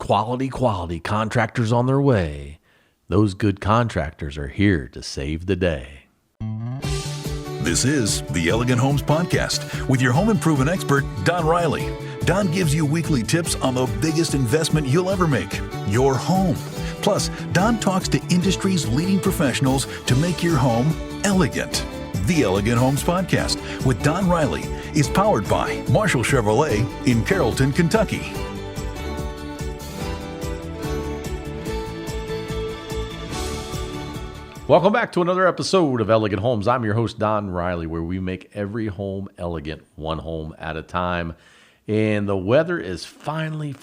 Quality, quality contractors on their way. Those good contractors are here to save the day. This is the Elegant Homes Podcast with your home improvement expert, Don Riley. Don gives you weekly tips on the biggest investment you'll ever make, your home. Plus, Don talks to industry's leading professionals to make your home elegant. The Elegant Homes Podcast with Don Riley is powered by Marshall Chevrolet in Carrollton, Kentucky. Welcome back to another episode of Elegant Homes. I'm your host, Don Riley, where we make every home elegant, one home at a time. And the weather is finally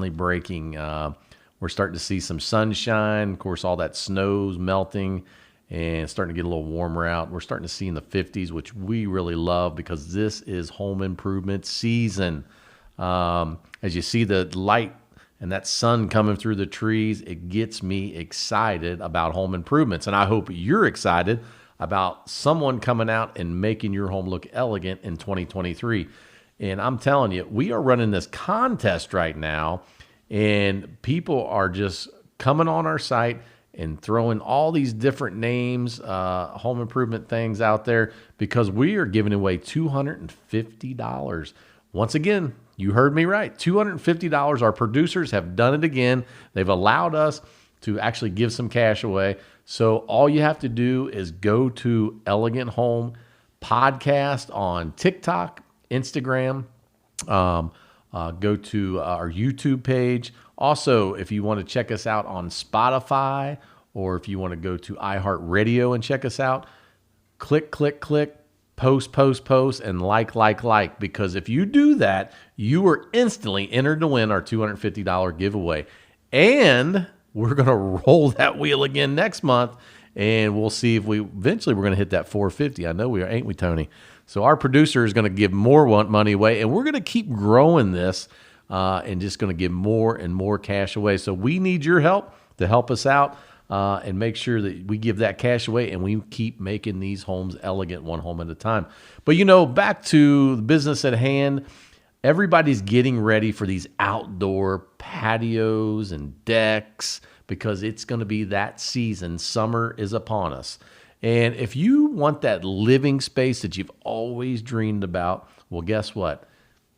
breaking. We're starting to see some sunshine. Of course, all that snow's melting and starting to get a little warmer out. We're starting to see in the 50s, which we really love because this is home improvement season. As you see the light and that sun coming through the trees, it gets me excited about home improvements. And I hope you're excited about someone coming out and making your home look elegant in 2023. And I'm telling you, we are running this contest right now, and people are just coming on our site and throwing all these different names, home improvement things out there, because we are giving away $250. Once again, you heard me right, $250. Our producers have done it again. They've allowed us to actually give some cash away. So all you have to do is go to Elegant Home Podcast on TikTok, Instagram, go to our YouTube page. Also, if you want to check us out on Spotify, or if you want to go to iHeartRadio and check us out, click, post, and like, because if you do that, you are instantly entered to win our $250 giveaway. And we're going to roll that wheel again next month, and we'll see if we're going to hit that $450. I know we are, ain't we, Tony? So our producer is going to give more money away, and we're going to keep growing this and just going to give more and more cash away. So we need your help to help us out and make sure that we give that cash away and we keep making these homes elegant, one home at a time. But, back to the business at hand, everybody's getting ready for these outdoor patios and decks because it's going to be that season. Summer is upon us. And if you want that living space that you've always dreamed about, well, guess what?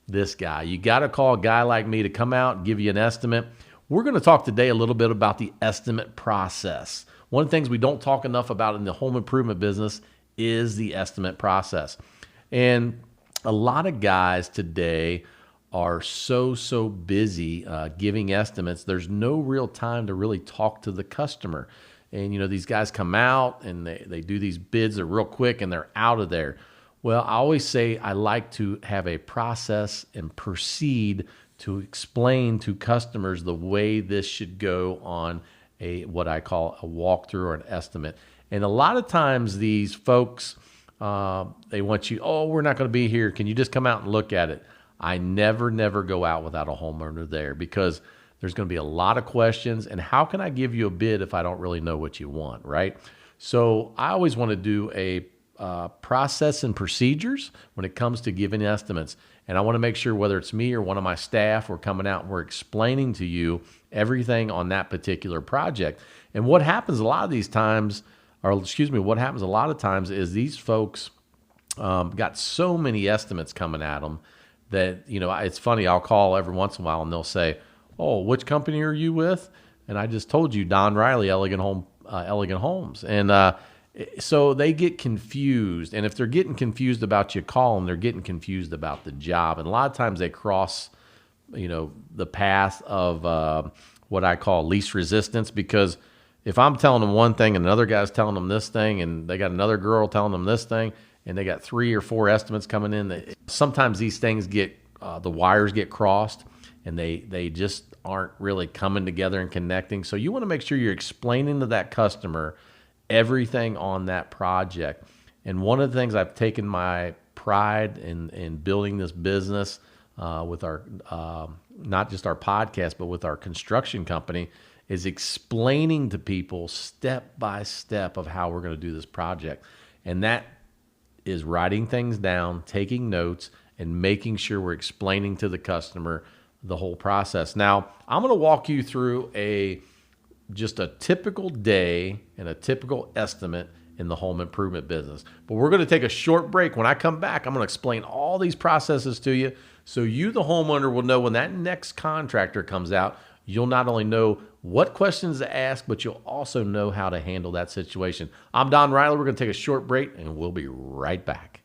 This guy. You got to call a guy like me to come out and give you an estimate. We're going to talk today a little bit about the estimate process. One of the things we don't talk enough about in the home improvement business is the estimate process. And a lot of guys today are so busy giving estimates. There's no real time to really talk to the customer. And, these guys come out and they do these bids. They're real quick and they're out of there. Well, I always say I like to have a process and proceed to explain to customers the way this should go on what I call a walkthrough or an estimate. And a lot of times these folks, they want you, we're not going to be here. Can you just come out and look at it? I never go out without a homeowner there because there's going to be a lot of questions. And how can I give you a bid if I don't really know what you want, right? So I always want to do a process and procedures when it comes to giving estimates. And I want to make sure whether it's me or one of my staff, we're coming out and we're explaining to you everything on that particular project. And what happens a lot of times is these folks got so many estimates coming at them that, it's funny, I'll call every once in a while and they'll say, which company are you with? And I just told you, Don Riley, Elegant Homes. And so they get confused. And if they're getting confused about you, call them. They're getting confused about the job. And a lot of times they cross, the path of what I call least resistance, because if I'm telling them one thing and another guy's telling them this thing, and they got another girl telling them this thing, and they got 3 or 4 estimates coming in, sometimes these things the wires get crossed, and they just aren't really coming together and connecting. So you want to make sure you're explaining to that customer everything on that project. And one of the things I've taken my pride in building this business with our, not just our podcast, but with our construction company, is explaining to people step by step of how we're going to do this project. And that is writing things down, taking notes, and making sure we're explaining to the customer the whole process. Now, I'm going to walk you through just a typical day and a typical estimate in the home improvement business. But we're going to take a short break. When I come back, I'm going to explain all these processes to you so you, the homeowner, will know when that next contractor comes out, you'll not only know what questions to ask, but you'll also know how to handle that situation. I'm Don Riley. We're going to take a short break, and we'll be right back.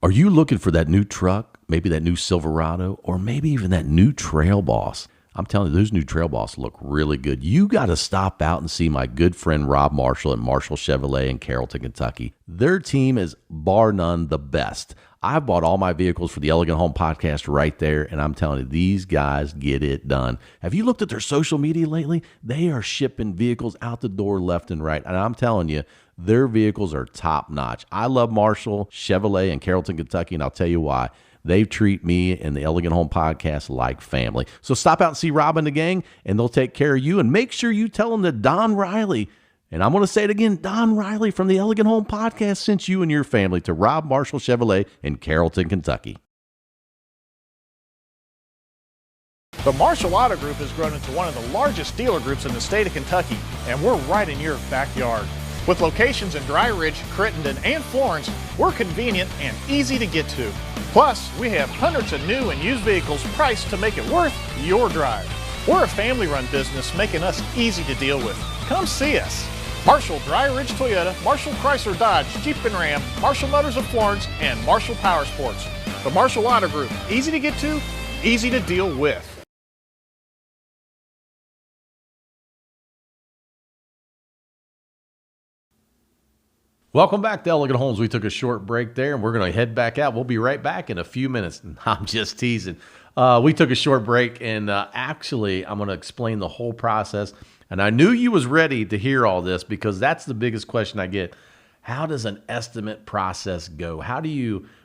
Are you looking for that new truck, maybe that new Silverado, or maybe even that new Trail Boss? I'm telling you, those new Trail Boss look really good. You got to stop out and see my good friend Rob Marshall at Marshall Chevrolet in Carrollton, Kentucky. Their team is bar none the best. I've bought all my vehicles for the Elegant Home Podcast right there, and I'm telling you, these guys get it done. Have you looked at their social media lately? They are shipping vehicles out the door left and right, and I'm telling you, their vehicles are top notch. I love Marshall Chevrolet in Carrollton, Kentucky, and I'll tell you why. They treat me and the Elegant Home Podcast like family. So stop out and see Rob and the gang, and they'll take care of you. And make sure you tell them that Don Riley, and I'm going to say it again, Don Riley from the Elegant Home Podcast sent you and your family to Rob Marshall Chevrolet in Carrollton, Kentucky. The Marshall Auto Group has grown into one of the largest dealer groups in the state of Kentucky, and we're right in your backyard. With locations in Dry Ridge, Crittenden, and Florence, we're convenient and easy to get to. Plus, we have hundreds of new and used vehicles priced to make it worth your drive. We're a family-run business, making us easy to deal with. Come see us. Marshall Dry Ridge Toyota, Marshall Chrysler Dodge, Jeep and Ram, Marshall Motors of Florence, and Marshall Power Sports. The Marshall Auto Group, easy to get to, easy to deal with. Welcome back to Elegant Homes. We took a short break there, and we're going to head back out. We'll be right back in a few minutes. I'm just teasing. We took a short break, and actually, I'm going to explain the whole process. And I knew you was ready to hear all this because that's the biggest question I get. How does an estimate process go?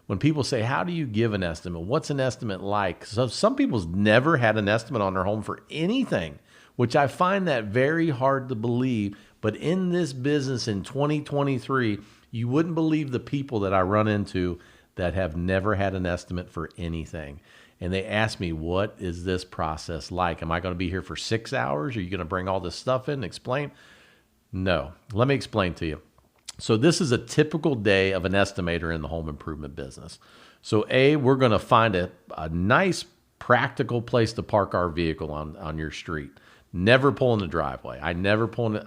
When people say, how do you give an estimate? What's an estimate like? So some people's never had an estimate on their home for anything, which I find that very hard to believe. But in this business in 2023, you wouldn't believe the people that I run into that have never had an estimate for anything. And they ask me, what is this process like? Am I going to be here for 6 hours? Are you going to bring all this stuff in and explain? No. Let me explain to you. So this is a typical day of an estimator in the home improvement business. So we're going to find a nice practical place to park our vehicle on your street. Never pull in the driveway. I never pull in it.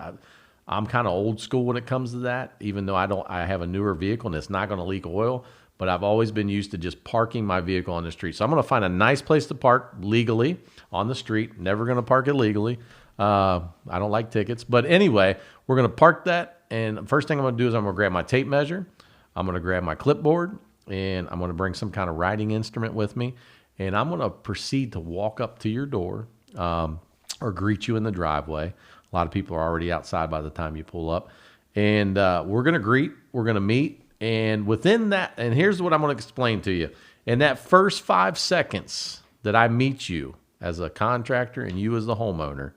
I'm kind of old school when it comes to that, even though I have a newer vehicle and it's not going to leak oil, but I've always been used to just parking my vehicle on the street. So I'm going to find a nice place to park legally on the street. Never going to park illegally. I don't like tickets. But anyway, we're going to park that. And the first thing I'm going to do is I'm going to grab my tape measure. I'm going to grab my clipboard, and I'm going to bring some kind of writing instrument with me. And I'm going to proceed to walk up to your door or greet you in the driveway. A lot of people are already outside by the time you pull up. And we're going to greet, we're going to meet. And within that, and here's what I'm going to explain to you. In that first 5 seconds that I meet you as a contractor and you as the homeowner,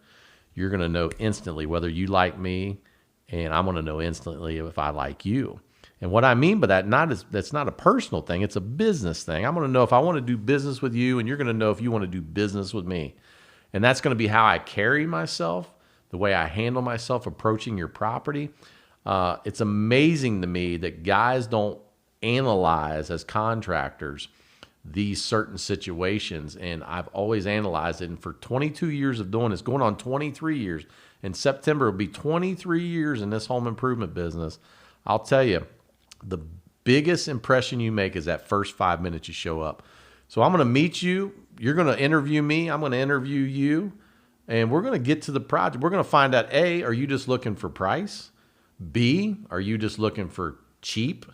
you're going to know instantly whether you like me, and I'm going to know instantly if I like you. And what I mean by that, that's not a personal thing, it's a business thing. I'm going to know if I want to do business with you, and you're going to know if you want to do business with me. And that's going to be how I carry myself, the way I handle myself approaching your property. It's amazing to me that guys don't analyze as contractors these certain situations. And I've always analyzed it. And for 22 years of doing this, going on 23 years, in September, it'll be 23 years in this home improvement business. I'll tell you, the biggest impression you make is that first 5 minutes you show up. So I'm going to meet you. You're going to interview me. I'm going to interview you. And we're going to get to the project. We're going to find out, A, are you just looking for price? B, are you just looking for cheap?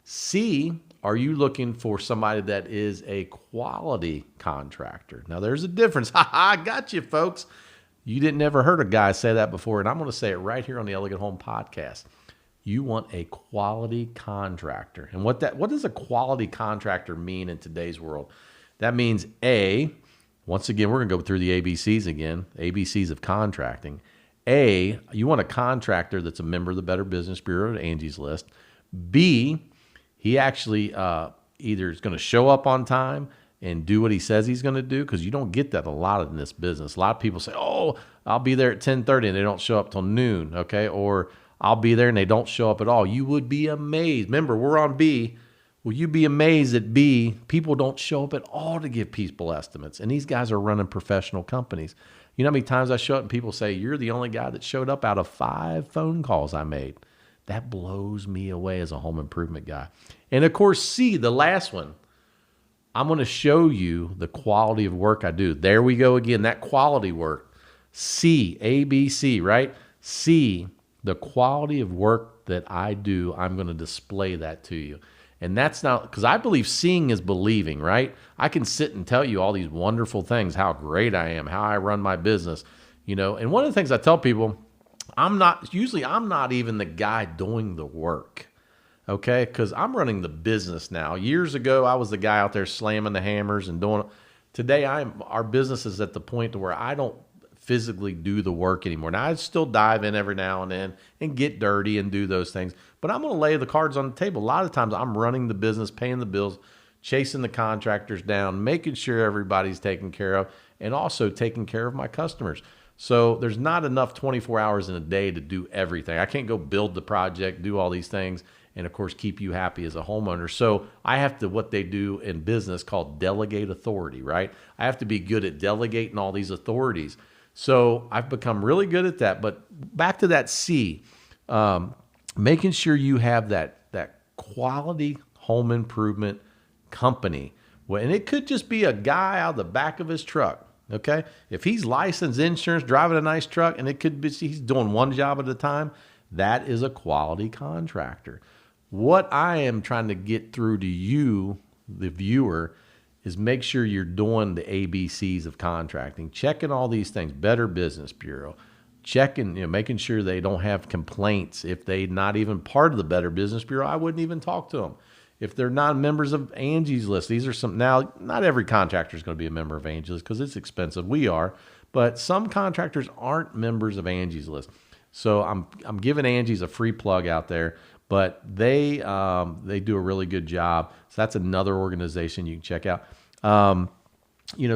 C, are you looking for somebody that is a quality contractor? Now, there's a difference. I got you, folks. You didn't ever heard a guy say that before, and I'm going to say it right here on the Elegant Home Podcast. You want a quality contractor. And what does a quality contractor mean in today's world? That means, A, once again, we're going to go through the ABCs again, ABCs of contracting. A, you want a contractor that's a member of the Better Business Bureau, Angie's List. B, he actually either is going to show up on time, and do what he says he's going to do, because you don't get that a lot in this business. A lot of people say, oh, I'll be there at 10:30 and they don't show up till noon, okay? Or I'll be there and they don't show up at all. You would be amazed. Remember, we're on B. Will you be amazed at B? People don't show up at all to give people estimates. And these guys are running professional companies. You know how many times I show up and people say, you're the only guy that showed up out of 5 phone calls I made. That blows me away as a home improvement guy. And of course, C, the last one, I'm going to show you the quality of work I do. There we go again, that quality work. C, A, B, C, right? C, the quality of work that I do, I'm going to display that to you. And that's not, because I believe seeing is believing, right? I can sit and tell you all these wonderful things, how great I am, how I run my business, you know. And one of the things I tell people, I'm not even the guy doing the work, okay? Because I'm running the business now. Years ago, I was the guy out there slamming the hammers and doing it. Today, our business is at the point to where I don't physically do the work anymore. Now, I still dive in every now and then and get dirty and do those things, but I'm going to lay the cards on the table. A lot of times I'm running the business, paying the bills, chasing the contractors down, making sure everybody's taken care of, and also taking care of my customers. So there's not enough 24 hours in a day to do everything. I can't go build the project, do all these things, and of course keep you happy as a homeowner. So I have to, what they do in business called delegate authority, right? I have to be good at delegating all these authorities. So I've become really good at that. But back to that C, making sure you have that quality home improvement company. Well, and it could just be a guy out of the back of his truck, okay? If he's licensed, insurance, driving a nice truck, and it could be he's doing one job at a time, that is a quality contractor. What I am trying to get through to you, the viewer, is make sure you're doing the ABCs of contracting, checking all these things, Better Business Bureau, checking, making sure they don't have complaints. If they're not even part of the Better Business Bureau, I wouldn't even talk to them. If they're not members of Angie's List, these are some, now, not every contractor is going to be a member of Angie's List because it's expensive. We are, but some contractors aren't members of Angie's List. So I'm giving Angie's a free plug out there, but they do a really good job. So that's another organization you can check out.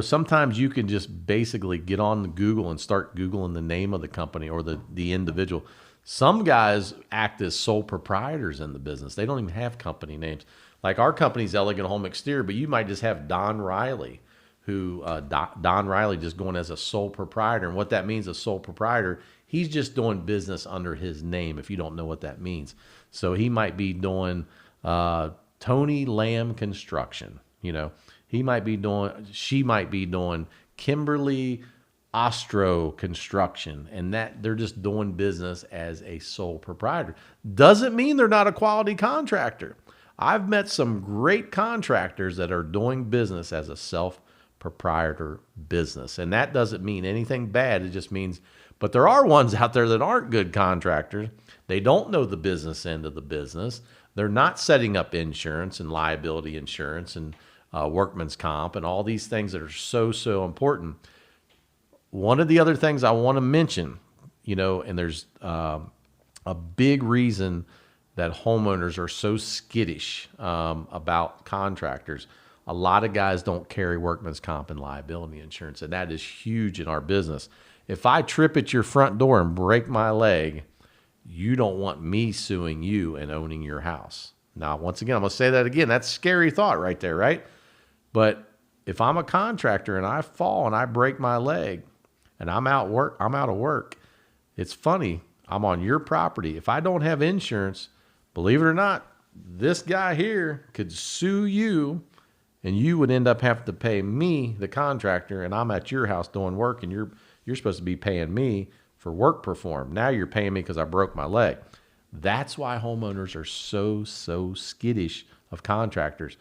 Sometimes you can just basically get on Google and start Googling the name of the company or the individual. Some guys act as sole proprietors in the business. They don't even have company names. Like our company's Elegant Home Exterior, but you might just have Don Riley, Don Riley just going as a sole proprietor. And what that means, a sole proprietor, he's just doing business under his name, if you don't know what that means. So he might be doing Tony Lamb Construction, she might be doing Kimberly Ostro Construction, and that they're just doing business as a sole proprietor. Doesn't mean they're not a quality contractor. I've met some great contractors that are doing business as a self-proprietor business, and that doesn't mean anything bad. It just means, but there are ones out there that aren't good contractors. They don't know the business end of the business. They're not setting up insurance and liability insurance and workman's comp and all these things that are so important. One of the other things I want to mention, and there's a big reason that homeowners are so skittish about contractors. A lot of guys don't carry workman's comp and liability insurance, and that is huge in our business. If I trip at your front door and break my leg, you don't want me suing you and owning your house. Now, once again, I'm going to say that again. That's a scary thought right there, right? But if I'm a contractor and I fall and I break my leg and I'm out of work, it's funny. I'm on your property. If I don't have insurance, believe it or not, this guy here could sue you, and you would end up having to pay me, the contractor, and I'm at your house doing work, and you're supposed to be paying me for work performed. Now you're paying me because I broke my leg. That's why homeowners are so skittish of contractors.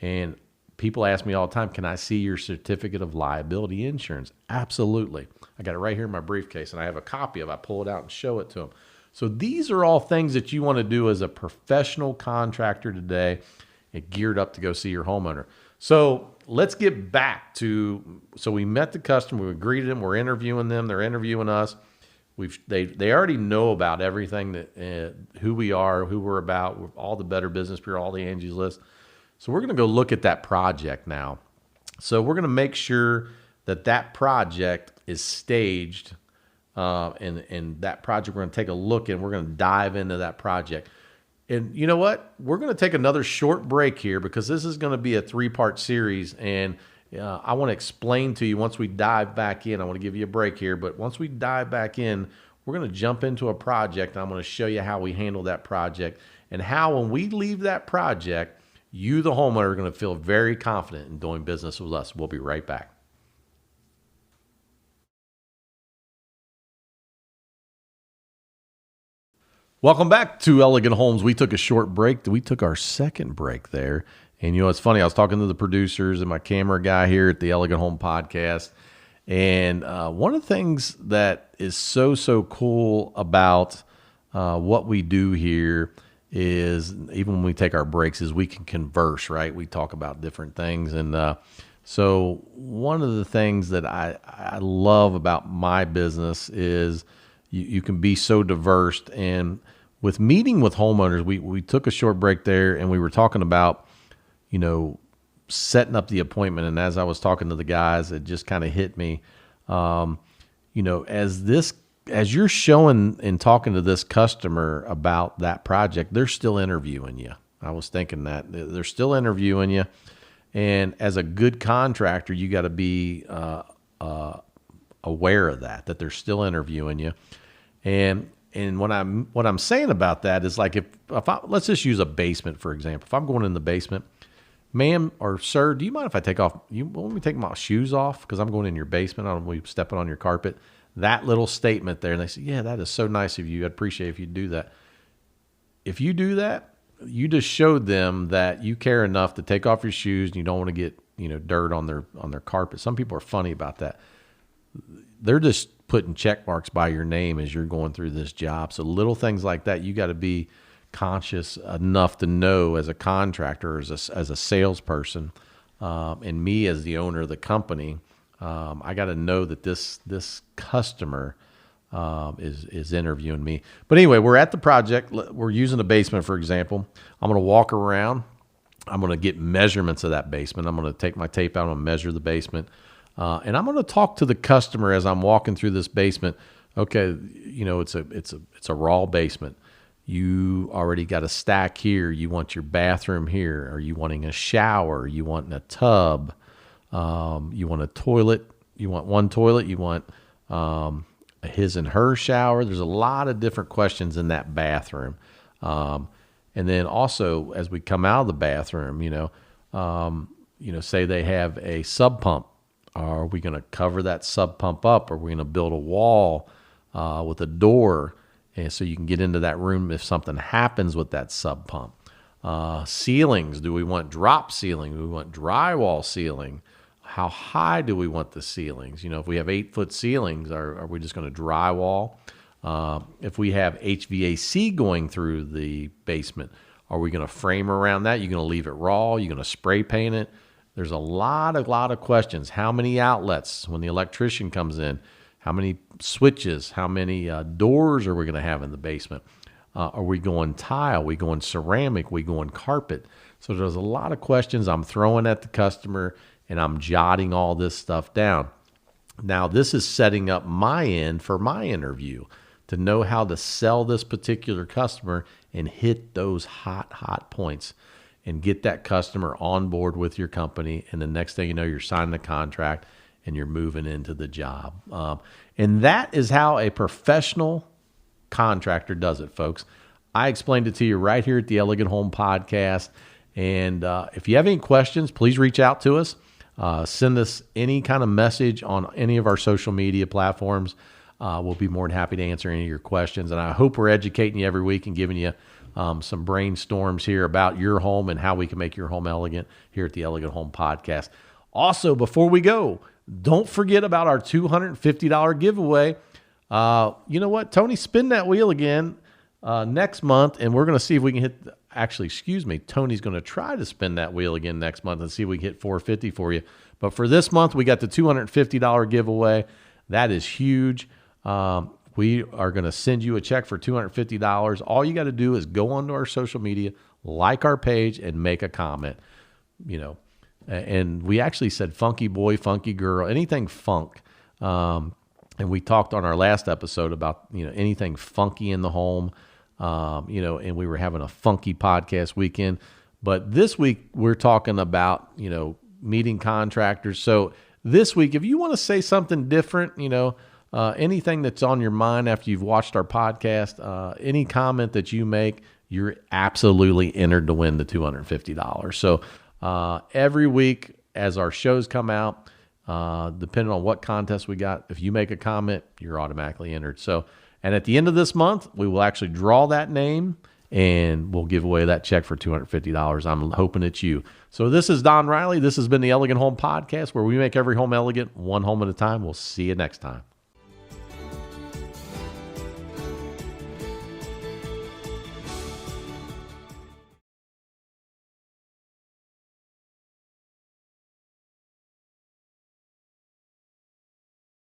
And people ask me all the time, can I see your certificate of liability insurance? Absolutely. I got it right here in my briefcase, and I have a copy of it. I pull it out and show it to them. So these are all things that you want to do as a professional contractor today and geared up to go see your homeowner. So let's get back to, so we met the customer, we greeted them, we're interviewing them, they're interviewing us. They already know about everything, that who we are, who we're about, all the Better Business Bureau, all the Angie's List. So we're going to go look at that project now. So we're going to make sure that that project is staged, and that project we're going to take a look and we're going to dive into that project. And you know what? We're going to take another short break here because this is going to be a 3-part series, and I want to explain to you once we dive back in. I want to give you a break here, but once we dive back in, we're going to jump into a project, and I'm going to show you how we handle that project and how when we leave that project, you, the homeowner, are going to feel very confident in doing business with us. We'll be right back. Welcome back to Elegant Homes. We took a short break. We took our second break there. And you know, it's funny. I was talking to the producers and my camera guy here at the Elegant Home Podcast. And one of the things that is so cool about what we do here is, even when we take our breaks, is we can converse, right? We talk about different things. And so one of the things that I love about my business is you can be so diverse. And with meeting with homeowners, we took a short break there and we were talking about, you know, setting up the appointment. And as I was talking to the guys, it just kind of hit me, you know, as you're showing and talking to this customer about that project, they're still interviewing you. I was thinking that they're still interviewing you. And as a good contractor, you got to be aware of that they're still interviewing you. And what I'm saying about that is, like, let's just use a basement, for example. If I'm going in the basement, ma'am or sir, do you mind if I let me take my shoes off because I'm going in your basement? I don't want to be stepping on your carpet. That little statement there. And they say, yeah, that is so nice of you. I'd appreciate if you do that. If you do that, you just showed them that you care enough to take off your shoes and you don't want to get, you know, dirt on their carpet. Some people are funny about that. They're just putting check marks by your name as you're going through this job. So little things like that, you got to be conscious enough to know as a contractor, as a salesperson, and me as the owner of the company, I got to know that this customer is interviewing me. But anyway, we're at the project. We're using the basement, for example. I'm going to walk around. I'm going to get measurements of that basement. I'm going to take my tape out and measure the basement. And I'm going to talk to the customer as I'm walking through this basement. Okay, you know, it's a raw basement. You already got a stack here. You want your bathroom here. Are you wanting a shower? You want a tub? You want a toilet? You want one toilet? You want a his and her shower? There's a lot of different questions in that bathroom. And then also, as we come out of the bathroom, say they have a sub pump. Are we going to cover that sub pump up? Are we going to build a wall with a door, and so you can get into that room if something happens with that sub pump? Ceilings, do we want drop ceiling? Do we want drywall ceiling? How high do we want the ceilings? You know, if we have 8-foot ceilings, are we just going to drywall? If we have HVAC going through the basement, are we going to frame around that? You're going to leave it raw? You're going to spray paint it? There's a lot of questions. How many outlets when the electrician comes in? How many switches? How many doors are we going to have in the basement? Are we going tile? Are we going ceramic? Are we going carpet? So there's a lot of questions I'm throwing at the customer, and I'm jotting all this stuff down. Now, this is setting up my end for my interview to know how to sell this particular customer and hit those hot points and get that customer on board with your company. And the next thing you know, you're signing the contract and you're moving into the job. And that is how a professional contractor does it, folks. I explained it to you right here at the Elegant Home Podcast. And if you have any questions, please reach out to us. Send us any kind of message on any of our social media platforms. We'll be more than happy to answer any of your questions. And I hope we're educating you every week and giving you some brainstorms here about your home and how we can make your home elegant here at the Elegant Home Podcast. Also, before we go, don't forget about our $250 giveaway. You know what, Tony, spin that wheel again next month, and we're going to see if we can hit. Tony's going to try to spin that wheel again next month and see if we can hit 450 for you. But for this month, we got the $250 giveaway. That is huge. We are going to send you a check for $250. All you got to do is go onto our social media, like our page, and make a comment. You know, And we actually said funky boy, funky girl, anything funk. And we talked on our last episode about, anything funky in the home, and we were having a funky podcast weekend. But this week we're talking about, meeting contractors. So this week, if you want to say something different, anything that's on your mind after you've watched our podcast, any comment that you make, you're absolutely entered to win the $250. So every week as our shows come out, depending on what contest we got, if you make a comment, you're automatically entered. So, and at the end of this month, we will actually draw that name and we'll give away that check for $250. I'm hoping it's you. So this is Don Riley. This has been the Elegant Home Podcast, where we make every home elegant, one home at a time. We'll see you next time.